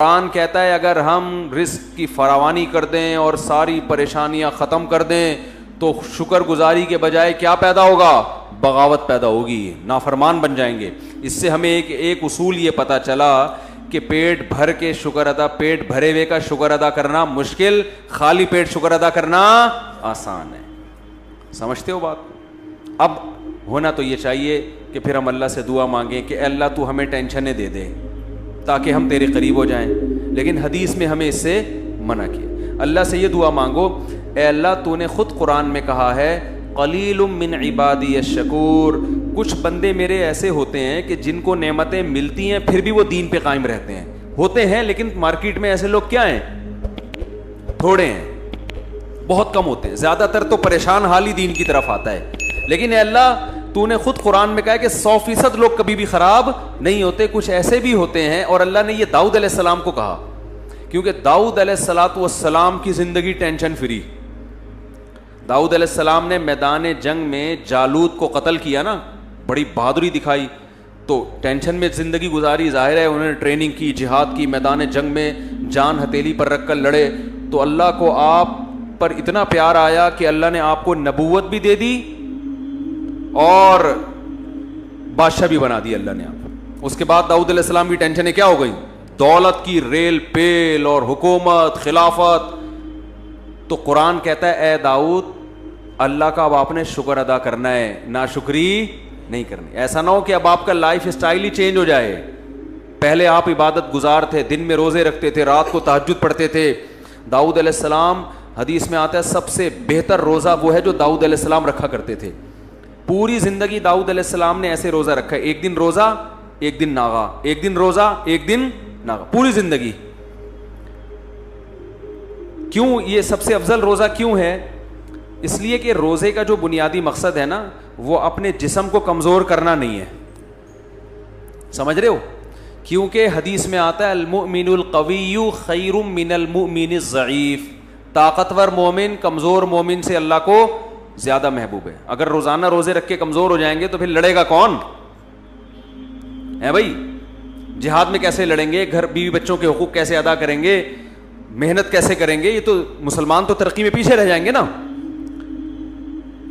قرآن کہتا ہے اگر ہم رزق کی فراوانی کر دیں اور ساری پریشانیاں ختم کر دیں تو شکر گزاری کے بجائے کیا پیدا ہوگا؟ بغاوت پیدا ہوگی، نافرمان بن جائیں گے۔ اس سے ہمیں ایک اصول یہ پتہ چلا کہ پیٹ بھر کے شکر ادا، پیٹ بھرے ہوئے کا شکر ادا کرنا مشکل، خالی پیٹ شکر ادا کرنا آسان ہے۔ سمجھتے ہو بات؟ اب ہونا تو یہ چاہیے کہ پھر ہم اللہ سے دعا مانگیں کہ اے اللہ تو ہمیں ٹینشنیں دے دے تاکہ ہم تیرے قریب ہو جائیں، لیکن حدیث میں ہمیں اس سے منع کیا۔ اللہ سے یہ دعا مانگو، اے اللہ تو نے خود قرآن میں کہا ہے قلیل من عبادی الشکور، کچھ بندے میرے ایسے ہوتے ہیں کہ جن کو نعمتیں ملتی ہیں پھر بھی وہ دین پہ قائم رہتے ہیں، ہوتے ہیں لیکن مارکیٹ میں ایسے لوگ کیا ہیں؟ تھوڑے ہیں، بہت کم ہوتے ہیں، زیادہ تر تو پریشان حال ہی دین کی طرف آتا ہے۔ لیکن اے اللہ تو نے خود قرآن میں کہا ہے کہ 100% لوگ کبھی بھی خراب نہیں ہوتے، کچھ ایسے بھی ہوتے ہیں۔ اور اللہ نے یہ داؤد علیہ السلام کو کہا کیونکہ داؤد علیہ السلام کی زندگی ٹینشن فری۔ داؤد علیہ السلام نے میدان جنگ میں جالوت کو قتل کیا نا، بڑی بہادری دکھائی، تو ٹینشن میں زندگی گزاری، ظاہر ہے انہوں نے ٹریننگ کی، جہاد کی، میدان جنگ میں جان ہتھیلی پر رکھ کر لڑے، تو اللہ کو آپ پر اتنا پیار آیا کہ اللہ نے آپ کو نبوت بھی دے دی اور بادشاہ بھی بنا دی اللہ نے آپ۔ اس کے بعد داؤد علیہ السلام کی ٹینشنیں کیا ہو گئی؟ دولت کی ریل پیل اور حکومت، خلافت۔ تو قرآن کہتا ہے اے داؤد اللہ کا اب آپ نے شکر ادا کرنا ہے، ناشکری نہیں کرنی۔ ایسا نہ ہو کہ اب آپ کا لائف اسٹائل ہی چینج ہو جائے۔ پہلے آپ عبادت گزار تھے، دن میں روزے رکھتے تھے، رات کو تہجد پڑھتے تھے۔ داؤد علیہ السلام، حدیث میں آتا ہے سب سے بہتر روزہ وہ ہے جو داؤد علیہ السلام رکھا کرتے تھے۔ پوری زندگی داؤد علیہ السلام نے ایسے روزہ رکھا ہے، ایک دن روزہ ایک دن ناغا، ایک دن روزہ ایک دن ناغا، پوری زندگی۔ کیوں یہ سب سے افضل روزہ کیوں ہے؟ اس لیے کہ روزے کا جو بنیادی مقصد ہے نا وہ اپنے جسم کو کمزور کرنا نہیں ہے، سمجھ رہے ہو؟ کیونکہ حدیث میں آتا ہے المؤمن القوی خیر من المؤمن الضعیف، طاقتور مومن کمزور مومن سے اللہ کو زیادہ محبوب ہے۔ اگر روزانہ روزے رکھ کے کمزور ہو جائیں گے تو پھر لڑے گا کون ہے بھائی؟ جہاد میں کیسے لڑیں گے؟ گھر بیوی بچوں کے حقوق کیسے ادا کریں گے؟ محنت کیسے کریں گے؟ یہ تو مسلمان تو ترقی میں پیچھے رہ جائیں گے نا۔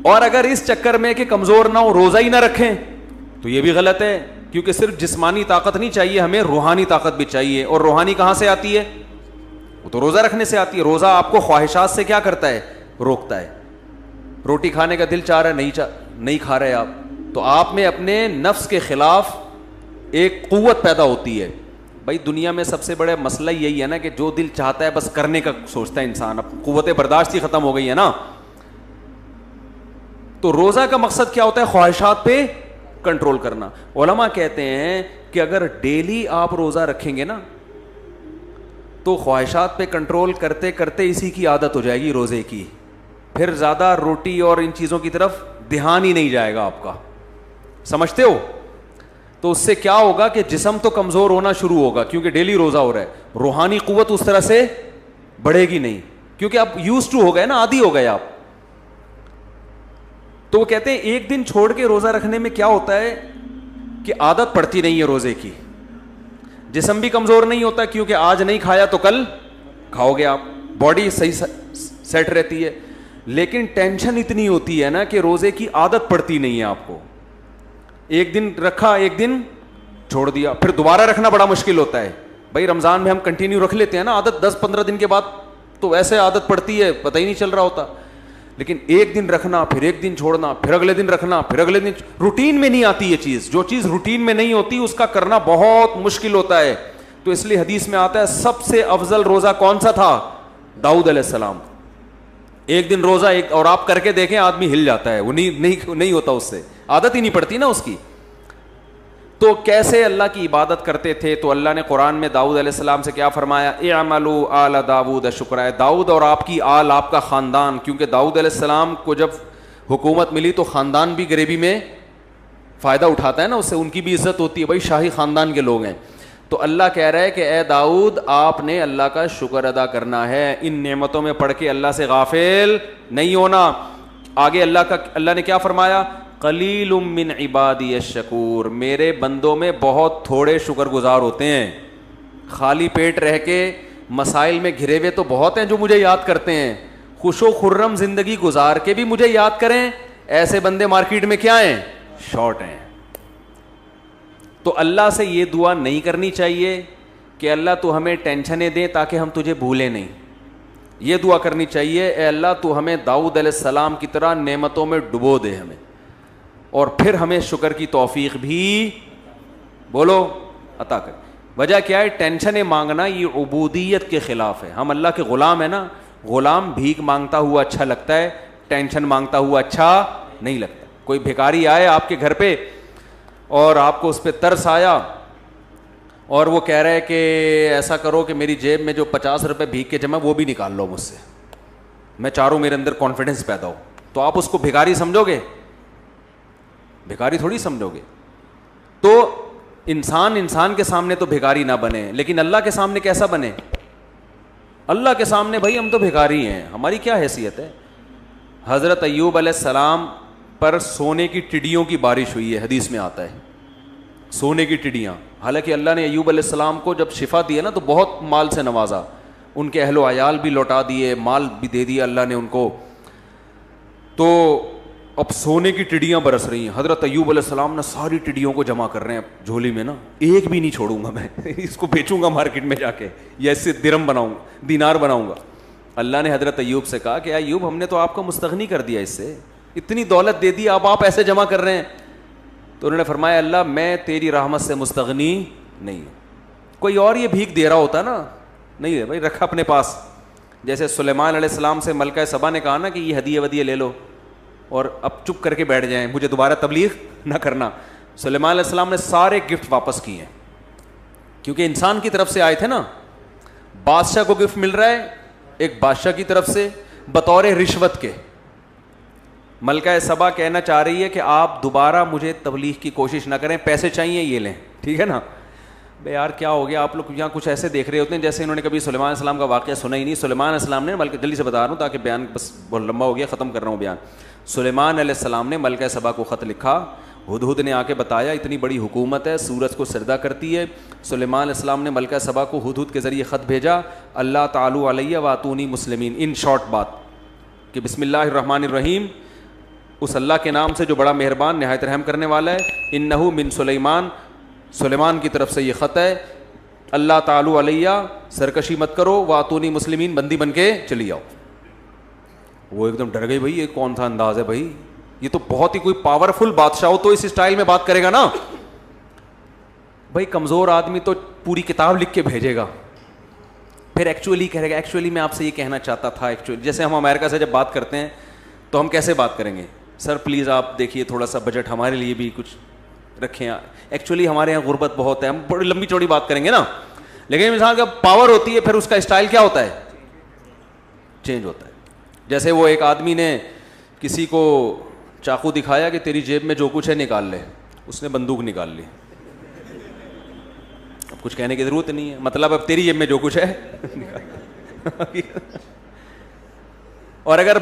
اور اگر اس چکر میں کہ کمزور نہ ہو روزہ ہی نہ رکھیں تو یہ بھی غلط ہے، کیونکہ صرف جسمانی طاقت نہیں چاہیے، ہمیں روحانی طاقت بھی چاہیے۔ اور روحانی کہاں سے آتی ہے؟ وہ تو روزہ رکھنے سے آتی ہے۔ روزہ آپ کو خواہشات سے کیا کرتا ہے؟ روکتا ہے۔ روٹی کھانے کا دل چاہ رہا ہے، نہیں کھا رہے آپ، تو آپ میں اپنے نفس کے خلاف ایک قوت پیدا ہوتی ہے۔ بھائی دنیا میں سب سے بڑا مسئلہ یہی ہے نا کہ جو دل چاہتا ہے بس کرنے کا سوچتا ہے انسان، اب قوت برداشت ہی ختم ہو گئی ہے نا۔ تو روزہ کا مقصد کیا ہوتا ہے؟ خواہشات پہ کنٹرول کرنا۔ علماء کہتے ہیں کہ اگر ڈیلی آپ روزہ رکھیں گے نا تو خواہشات پہ کنٹرول کرتے کرتے اسی کی عادت ہو جائے گی روزے کی، پھر زیادہ روٹی اور ان چیزوں کی طرف دھیان ہی نہیں جائے گا آپ کا، سمجھتے ہو؟ تو اس سے کیا ہوگا کہ جسم تو کمزور ہونا شروع ہوگا کیونکہ ڈیلی روزہ ہو رہا ہے، روحانی قوت اس طرح سے بڑھے گی نہیں کیونکہ آپ یوز ٹو ہو گئے نا، عادی ہو گئے آپ۔ تو وہ کہتے ہیں ایک دن چھوڑ کے روزہ رکھنے میں کیا ہوتا ہے کہ عادت پڑتی نہیں ہے روزے کی، جسم بھی کمزور نہیں ہوتا کیونکہ آج نہیں کھایا تو کل کھاؤ گے آپ، باڈی صحیح سیٹ رہتی ہے۔ لیکن ٹینشن اتنی ہوتی ہے نا کہ روزے کی عادت پڑتی نہیں ہے آپ کو، ایک دن رکھا ایک دن چھوڑ دیا، پھر دوبارہ رکھنا بڑا مشکل ہوتا ہے۔ بھائی رمضان میں ہم کنٹینیو رکھ لیتے ہیں نا، عادت 10-15 دن کے بعد تو ایسے عادت پڑتی ہے پتہ ہی نہیں چل رہا ہوتا، لیکن ایک دن رکھنا پھر ایک دن چھوڑنا پھر اگلے دن رکھنا پھر اگلے دن، روٹین میں نہیں آتی یہ چیز، جو چیز روٹین میں نہیں ہوتی اس کا کرنا بہت مشکل ہوتا ہے۔ تو اس لیے حدیث میں آتا ہے سب سے افضل روزہ کون سا تھا؟ داؤد علیہ السلام۔ ایک دن روزہ ایک، اور آپ کر کے دیکھیں آدمی ہل جاتا ہے، وہ نہیں ہوتا، اس سے عادت ہی نہیں پڑتی نا اس کی۔ تو کیسے اللہ کی عبادت کرتے تھے؟ تو اللہ نے قرآن میں داؤد علیہ السلام سے کیا فرمایا؟ اعملوا آل داؤد شکرا، داؤد اور آپ کی آل، آپ کا خاندان، کیونکہ داؤد علیہ السلام کو جب حکومت ملی تو خاندان بھی غریبی میں فائدہ اٹھاتا ہے نا، اس سے ان کی بھی عزت ہوتی ہے، بھائی شاہی خاندان کے لوگ ہیں۔ تو اللہ کہہ رہا ہے کہ اے داؤد آپ نے اللہ کا شکر ادا کرنا ہے، ان نعمتوں میں پڑھ کے اللہ سے غافل نہیں ہونا۔ آگے اللہ نے کیا فرمایا؟ قلیل من عبادی الشکور، میرے بندوں میں بہت تھوڑے شکر گزار ہوتے ہیں۔ خالی پیٹ رہ کے مسائل میں گھرے ہوئے تو بہت ہیں جو مجھے یاد کرتے ہیں, خوش و خرم زندگی گزار کے بھی مجھے یاد کریں, ایسے بندے مارکیٹ میں کیا ہیں, شارٹ ہیں. تو اللہ سے یہ دعا نہیں کرنی چاہیے کہ اللہ تو ہمیں ٹینشنیں دے تاکہ ہم تجھے بھولیں نہیں. یہ دعا کرنی چاہیے, اے اللہ تو ہمیں داؤد علیہ السلام کی طرح نعمتوں میں ڈبو دے ہمیں, اور پھر ہمیں شکر کی توفیق بھی بولو عطا کر. وجہ کیا ہے, ٹینشنیں مانگنا یہ عبودیت کے خلاف ہے. ہم اللہ کے غلام ہیں نا, غلام بھیک مانگتا ہوا اچھا لگتا ہے, ٹینشن مانگتا ہوا اچھا نہیں لگتا. کوئی بھکاری آئے آپ کے گھر پہ اور آپ کو اس پہ ترس آیا اور وہ کہہ رہے کہ ایسا کرو کہ میری جیب میں جو 50 روپے بھیک کے جمع وہ بھی نکال لو مجھ سے, میں چاہوں میرے اندر کانفیڈنس پیدا ہو, تو آپ اس کو بھکاری سمجھو گے؟ بھکاری تھوڑی سمجھو گے. تو انسان کے سامنے تو بھکاری نہ بنے, لیکن اللہ کے سامنے کیسا بنے؟ اللہ کے سامنے بھائی ہم تو بھکاری ہیں, ہماری کیا حیثیت ہے. حضرت ایوب علیہ السلام پر سونے کی ٹڈیوں کی بارش ہوئی ہے, حدیث میں آتا ہے سونے کی ٹڈیاں. حالانکہ اللہ نے ایوب علیہ السلام کو جب شفا دی ہے نا تو بہت مال سے نوازا, ان کے اہل و عیال بھی لوٹا دیے, مال بھی دے دیا اللہ نے ان کو. تو اب سونے کی ٹڈیاں برس رہی ہیں. حضرت ایوب علیہ السلام نے ساری ٹڈیوں کو جمع کر رہے ہیں جھولی میں نا, ایک بھی نہیں چھوڑوں گا میں, اس کو بیچوں گا مارکیٹ میں جا کے, یا اس سے درم بناؤں گا, دینار بناؤں گا. اللہ نے حضرت ایوب سے کہا کہ ایوب ہم نے تو آپ کو مستغنی کر دیا, اس سے اتنی دولت دے دی, اب آپ ایسے جمع کر رہے ہیں. تو انہوں نے فرمایا اللہ میں تیری رحمت سے مستغنی نہیں ہوں. کوئی اور یہ بھیک دے رہا ہوتا نا, نہیں ہے بھائی, رکھا اپنے پاس. جیسے سلیمان علیہ السلام سے ملکہ سبا نے کہا نا کہ یہ ہدیے ودیے لے لو اور اب چپ کر کے بیٹھ جائیں, مجھے دوبارہ تبلیغ نہ کرنا. سلیمان علیہ السلام نے سارے گفٹ واپس کیے ہیں, کیونکہ انسان کی طرف سے آئے تھے نا. بادشاہ کو گفٹ مل رہا ہے ایک بادشاہ کی طرف سے بطور رشوت کے. ملکہ سبا کہنا چاہ رہی ہے کہ آپ دوبارہ مجھے تبلیغ کی کوشش نہ کریں, پیسے چاہیے یہ لیں, ٹھیک ہے نا. بھائی یار کیا ہو گیا, آپ لوگ یہاں کچھ ایسے دیکھ رہے ہوتے ہیں جیسے انہوں نے کبھی سلیمان علیہ السلام کا واقعہ سنا ہی نہیں. سلیمان علیہ السلام نے, بلکہ جلدی سے بتا رہا ہوں تاکہ بیان بس بہت لمبا ہو گیا, ختم کر رہا ہوں بیان. سلیمان علیہ السلام نے ملکہ سبا کو خط لکھا, ہدہد نے آ کے بتایا اتنی بڑی حکومت ہے, سورج کو سجدہ کرتی ہے. سلیمان علیہ السلام نے ملکہ سبا کو ہدہد کے ذریعے خط بھیجا, اللہ تعالی علیہ واتونی مسلمین. ان شارٹ بات کہ بسم اللہ الرحمن الرحیم, اس اللہ کے نام سے جو بڑا مہربان نہایت رحم کرنے والا ہے. انہو من سلیمان, سلیمان کی طرف سے یہ خط ہے. اللہ تعالی علیہ, سرکشی مت کرو, واتونی مسلمین, بندی بن کے چلی آؤ. وہ ایک دم ڈر گئی, بھائی یہ کون تھا انداز ہے بھائی, یہ تو بہت ہی کوئی پاورفل بادشاہ ہو تو اس اسٹائل میں بات کرے گا نا. بھائی کمزور آدمی تو پوری کتاب لکھ کے بھیجے گا, پھر ایکچولی کہے گا ایکچولی میں آپ سے یہ کہنا چاہتا تھا. ایکچولی جیسے ہم امریکہ سے جب بات کرتے ہیں تو ہم کیسے بات کریں گے, سر پلیز آپ دیکھیے تھوڑا سا بجٹ ہمارے لیے بھی کچھ رکھیں, ایکچولی ہمارے یہاں غربت بہت ہے, ہم بڑی لمبی چوڑی بات کریں گے نا. لیکن انسان کا پاور ہوتی ہے پھر اس کا اسٹائل کیا ہوتا ہے, چینج ہوتا ہے. جیسے وہ ایک آدمی نے کسی کو چاقو دکھایا کہ تیری جیب میں جو کچھ ہے نکال لے, اس نے بندوق نکال لی. اب کچھ کہنے کی ضرورت نہیں ہے, مطلب اب تیری جیب میں جو کچھ ہے اور اگر